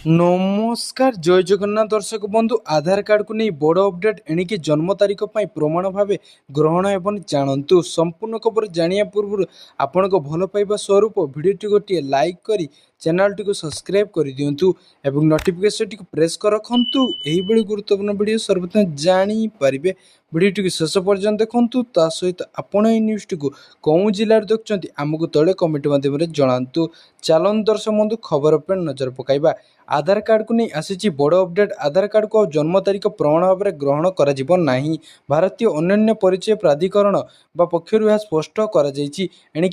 नमस्कार जय जगन्नाथ दर्शक बंधु आधार कार्ड को नहीं बड़ अपडेट एणिकी जन्म तारीख पर प्रमाण भाव ग्रहण एवं जानतु संपूर्ण खबर जानिया पूर्व आपण को भल पाइबा स्वरूप भिडियो गोटे लाइक करी चैनल टी सब्सक्राइब कर दिंतु एवं नोटिफिकेशन टी प्रेस कर रखु यही गुरुत्वपूर्ण वीडियो सर्वप्रथम जानीपारे वीडियो टी शेष पर्यटन देखु ता सहित आपण ये न्यूज टी कौ जिले देखुं आमको तले कमेंट माध्यम जनातु चलन दर्शक बंधु खबर पर नजर पकाइबा आधार कार्ड को नहीं आसी बड़ अपडेट आधार कार्ड को जन्म तारीख प्रमाण भाव में ग्रहण कर भारतीय अन्य परिचय प्राधिकरण पक्षर यह स्पष्ट कर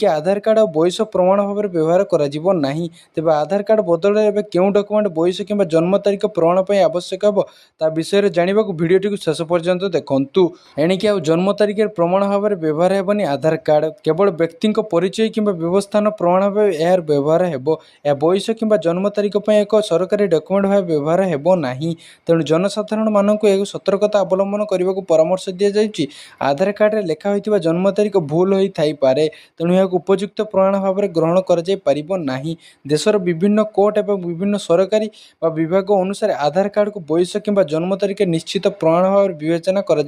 आधार कार्ड और बयस प्रमाण भाव में व्यवहार कर तेज आधार कार्ड बदल में क्यों डॉक्यूमेंट बयस कि जन्म तारीख प्रमाण पर आवश्यक हे ता विषय जानवा भिडियो शेष पर्यंत देखु एणिकी आ जन्म तारीख प्रमाण भाव में व्यवहार हेबनी आधार कार्ड केवल व्यक्ति परिचय कि व्यवस्थान प्रमाण भाव यार व्यवहार हेब या बयस कि जन्म तारीख एक सरकारी डॉक्यूमेंट भाव व्यवहार हेबो नाही। तेणु जनसाधारण मानक एक सतर्कता अवलंबन करने को परामर्श दि जाइए। आधार कार्ड रे लेखा होइतिबा जन्म तारीख भूल होई थाई पारे तेणु यह उपयुक्त प्रमाण भाव में ग्रहण कर नाही। देशर विभिन्न कोर्ट एवं विभिन्न सरकारी विभाग अनुसार आधार कार्ड को बयस कि जन्म तारीख निश्चित प्रमाण भाव में विवेचना कर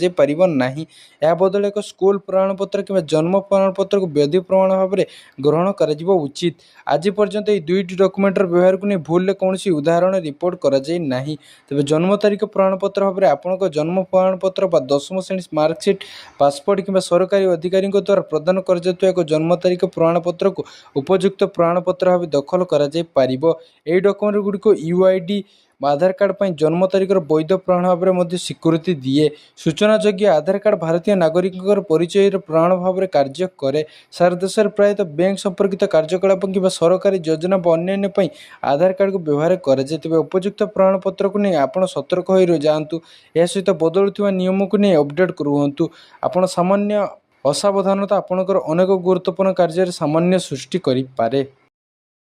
नाही। यह बदल एक स्कूल प्रमाणपत्र कि जन्म प्रमाणपत्र को वैध प्रमाण भाव में ग्रहण कर उचित। आज पर्यंत ये दुईटी डॉक्यूमेंटर व्यवहार को नहीं भूल कौन उदाहरण रिपोर्ट कर तेज जन्म तारीख प्रमाणपत्र भाव में आपण जन्म प्रमाणपत्र 10वीं श्रेणी मार्कसीट पासपोर्ट कि सरकारी अधिकारी द्वारा प्रदान कर एक जन्म तारीख प्रमाणपत्र को उपयुक्त प्रमाणपत्र भाव दखल कर डॉक्यूमेंट गुड़िक यूआईडी आधार कार्ड पर जन्म तारीखर वैध प्रमाण भाव में स्वीकृति दिए। सूचना योग्य आधार कार्ड भारतीय नागरिक परिचय प्रमाण भाव में कार्य करे। सारा देश में प्रायतः बैंक संपर्कित कार्यकलाप कि सरकारी योजना अन्य आधार कार्ड को व्यवहार करे। तेज उपयुक्त प्रमाण पत्र को नहीं आप सतर्क हो जातु। यह सहित बदलुवा नियम को नहीं अपडेट करूँ। आप सामान्य असावधानता आपणकर अनेक गुरुत्वपूर्ण कार्य सामान्य सृष्टि करें।